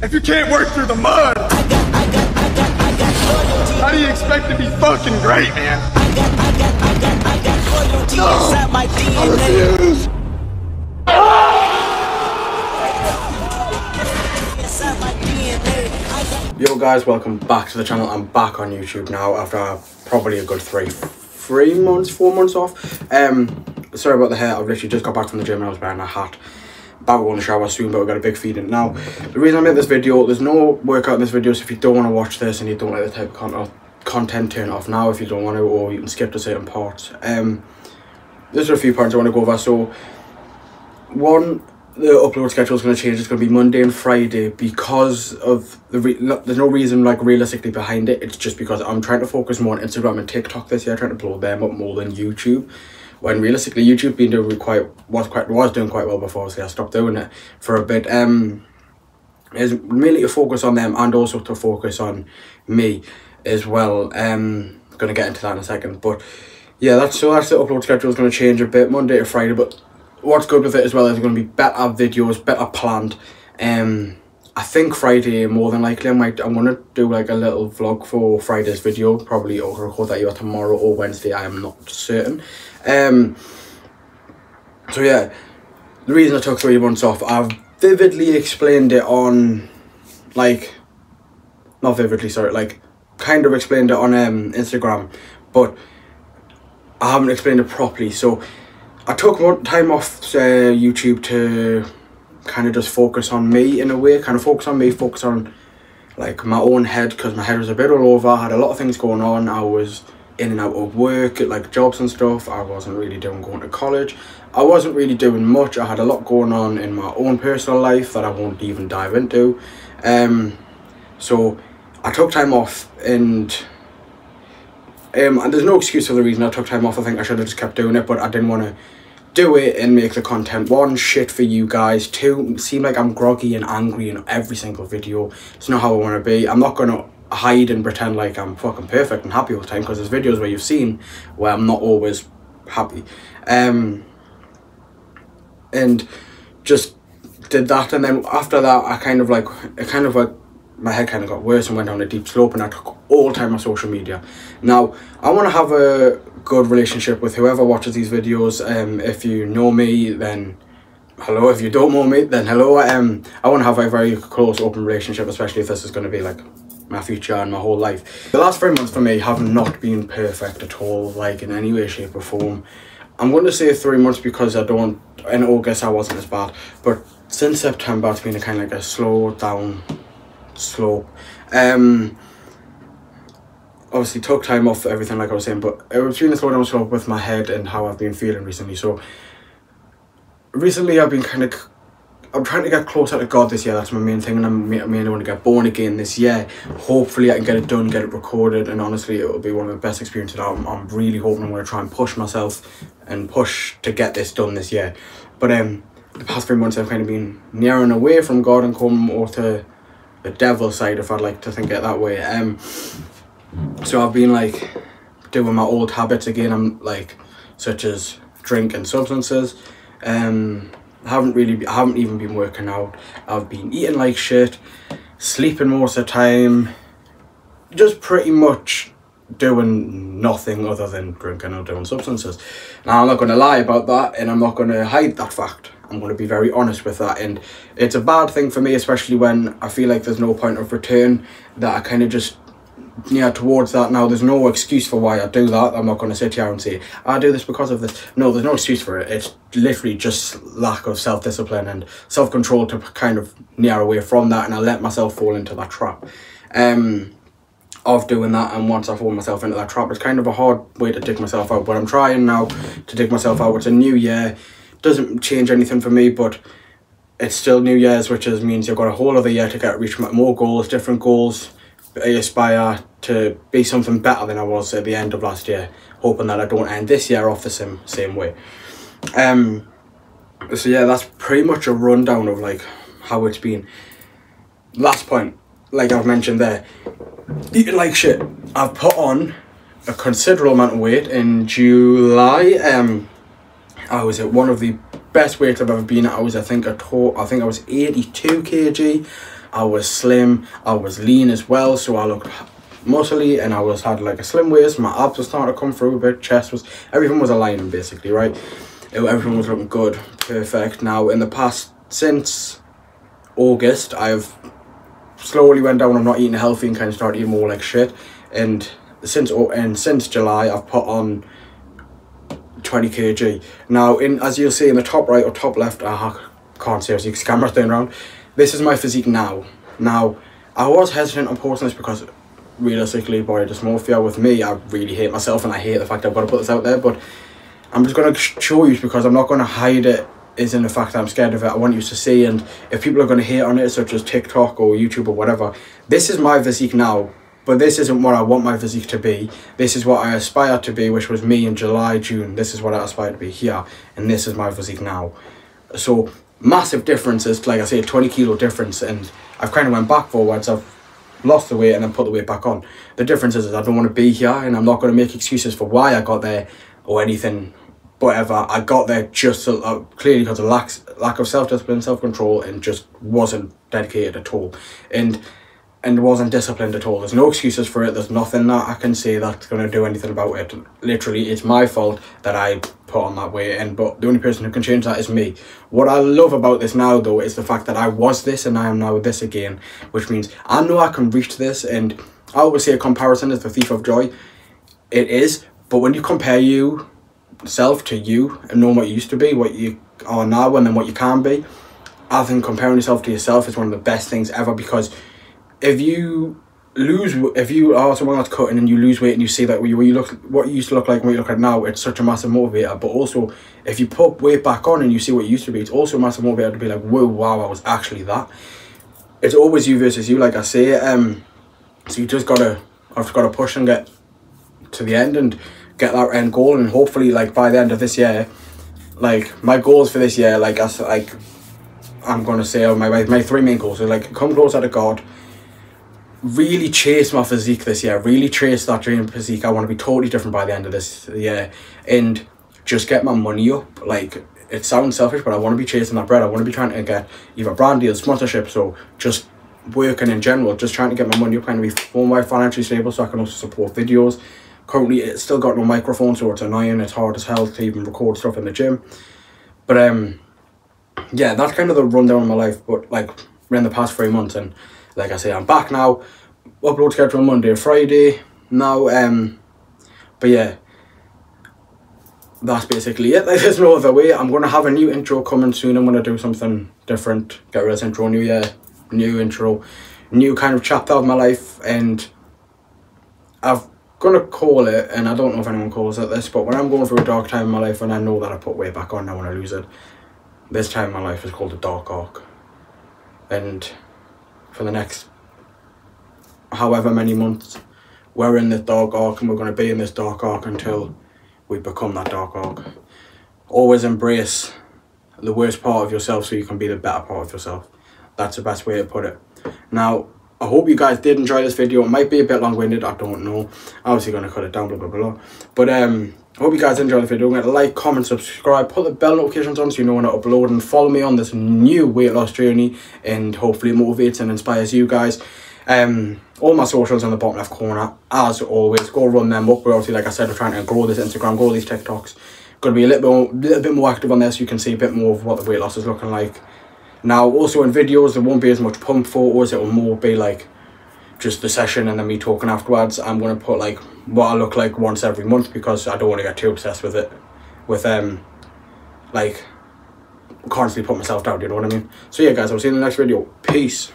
If you can't work through the mud, how do you expect to be fucking great, man? I refuse. Yo guys, welcome back to the channel. I'm back on YouTube now after probably a good 4 months off. Sorry about the hair. I've literally just got back from the gym and I was wearing a hat. About to go in the shower soon, but we've got a big feed in now. The reason I made this video, there's no workout in this video, so if you don't want to watch this and you don't like the type of content, turn it off now if you don't want to, or you can skip to certain parts. There's a few points I want to go over. So one, the upload schedule is going to change. It's going to be Monday and Friday because of there's no reason like realistically behind it. It's just because I'm trying to focus more on Instagram and TikTok this year, trying to blow them up more than YouTube. When realistically YouTube been doing was doing quite well before, so I stopped doing it for a bit. Is mainly to focus on them and also to focus on me as well. Gonna get into that in a second, but yeah, that's the upload schedule is going to change a bit Monday to Friday. But what's good with it as well is going to be better videos, better planned. I think Friday more than likely I'm gonna do like a little vlog for Friday's video. Probably I'll record that either tomorrow or Wednesday. I am not certain. So yeah, the reason I took 3 months off, I've vividly explained it on, like, not vividly, sorry, like kind of explained it on Instagram, but I haven't explained it properly. So I took more time off YouTube to kind of just focus on me in a way, focus on like my own head, because my head was a bit all over. I had a lot of things going on. I was in and out of work, like jobs and stuff. I wasn't really going to college. I wasn't really doing much. I had a lot going on in my own personal life that I won't even dive into. So I took time off, and there's no excuse for the reason I took time off. I think I should have just kept doing it, but I didn't want to do it and make the content, one, shit for you guys, two, seem like I'm groggy and angry in every single video. It's not how I want to be. I'm not going to hide and pretend like I'm fucking perfect and happy all the time, because there's videos where you've seen where I'm not always happy. And just did that, and then after that my head kind of got worse and went down a deep slope, and I took all time on social media. Now I want to have a good relationship with whoever watches these videos. If you know me, then hello. If you don't know me, then hello. I want to have a very close, open relationship, especially if this is going to be like my future and my whole life. The last 3 months for me have not been perfect at all, like in any way, shape or form. I'm going to say 3 months because in August I wasn't as bad, but since September it's been a kind of like a slow down slope. Obviously took time off everything like I was saying, but it was been a slow down slope with my head and how I've been feeling recently. So recently I'm trying to get closer to God this year. That's my main thing, and I mainly want to get born again this year. Hopefully I can get it done, get it recorded, and honestly it will be one of the best experiences. I'm really hoping I'm going to try and push myself and push to get this done this year. But the past 3 months I've kind of been nearing away from God and come more to the devil's side, if I'd like to think it that way. So I've been like doing my old habits again. I'm like, such as drink and substances. I haven't even been working out. I've been eating like shit, sleeping most of the time, just pretty much doing nothing other than drinking or doing substances. Now I'm not going to lie about that, and I'm not going to hide that fact. I'm going to be very honest with that, and it's a bad thing for me, especially when I feel like there's no point of return, that I kind of just towards that. Now there's no excuse for why I do that. I'm not going to sit here and say I do this because of this. No, there's no excuse for it. It's literally just lack of self-discipline and self-control to kind of near away from that, and I let myself fall into that trap of doing that. And once I fall myself into that trap, it's kind of a hard way to dig myself out, but I'm trying now to dig myself out. It's a new year, doesn't change anything for me, but it's still New Year's, which means you've got a whole other year to reach more goals, different goals. I aspire to be something better than I was at the end of last year, hoping that I don't end this year off the same way. So yeah, that's pretty much a rundown of like how it's been. Last point, like I've mentioned there, eating like shit. I've put on a considerable amount of weight in July. I was at one of the best weights I've ever been at. I think I was 82 kg. I was slim, I was lean as well, so I looked muscly, and I had like a slim waist. My abs were starting to come through a bit, everything was aligning basically, right? Everything was looking good, perfect. Now in the past, since August, I've slowly went down. I'm not eating healthy and kind of started eating more like shit, and since July I've put on 20 kg. Now, as you'll see in the top right or top left, I can't see, the camera's turning around, this is my physique now. Now, I was hesitant on posting this because realistically, body dysmorphia with me, I really hate myself, and I hate the fact I've got to put this out there, but I'm just going to show you because I'm not going to hide it, is in the fact that I'm scared of it. I want you to see, and if people are going to hate on it, such as TikTok or YouTube or whatever, this is my physique now. But this isn't what I want my physique to be. This is what I aspired to be, which was me in July, June. This is what I aspired to be here. And this is my physique now. So, massive differences, like I say, 20 kilo difference. And I've kind of went back forwards. I've lost the weight and then put the weight back on. The difference is I don't want to be here, and I'm not going to make excuses for why I got there or anything, whatever. I got there just clearly because of lack of self-discipline, self-control, and just wasn't dedicated at all. And wasn't disciplined at all. There's no excuses for it. There's nothing that I can say that's going to do anything about it. Literally, it's my fault that I put on that weight, but the only person who can change that is me. What I love about this now, though, is the fact that I was this and I am now this again, which means I know I can reach this. And I always say a comparison is the thief of joy. It is, but when you compare yourself to you and knowing what you used to be, what you are now, and then what you can be, I think comparing yourself to yourself is one of the best things ever, because if you are someone that's cutting and you lose weight and you see that what you used to look like and what you look like now, it's such a massive motivator. But also, if you put weight back on and you see what you used to be, it's also a massive motivator to be like, whoa, wow, I was actually that. It's always you versus you, like I say. So you just I've gotta push and get to the end and get that end goal, and hopefully, like, by the end of this year, like, my goals for this year, I'm gonna say my three main goals are like come closer to God, really chase my physique this year, really chase that dream physique. I want to be totally different by the end of this year, and just get my money up. Like, it sounds selfish, but I want to be chasing that bread. I want to be trying to get either brand deals, sponsorships, or just working in general, just trying to get my money up, kind of be more financially stable so I can also support videos. Currently, it's still got no microphone, so it's annoying. It's hard as hell to even record stuff in the gym. But yeah, that's kind of the rundown of my life. But like, we're in the past 3 months, and like I say, I'm back now. Upload schedule Monday and Friday now. But yeah, that's basically it. Like, there's no other way. I'm going to have a new intro coming soon. I'm going to do something different. Get rid of this intro, new year, new intro, new kind of chapter of my life. And I'm going to call it, and I don't know if anyone calls it this, but when I'm going through a dark time in my life and I know that I put weight back on, I want to lose it, this time in my life is called a dark arc. And for the next however many months, we're in this dark arc, and we're going to be in this dark arc until we become that dark arc. Always embrace the worst part of yourself so you can be the better part of yourself. That's the best way to put it. Now, I hope you guys did enjoy this video. It might be a bit long-winded, I don't know. Obviously going to cut it down, blah, blah, blah. But I hope you guys enjoyed the video. Don't forget to like, comment, subscribe, put the bell notifications on so you know when I upload, and follow me on this new weight loss journey, and hopefully it motivates and inspires you guys. All my socials in the bottom left corner, as always. Go run them up. We're obviously, like I said, we're trying to grow this Instagram, grow these TikToks. Going to be a little bit more active on this so you can see a bit more of what the weight loss is looking like. Now, also in videos, there won't be as much pump photos. It will more be like just the session and then me talking afterwards. I'm going to put like what I look like once every month, because I don't want to get too obsessed with it, with like constantly put myself down, you know what I mean? So yeah guys, I'll see you in the next video. Peace.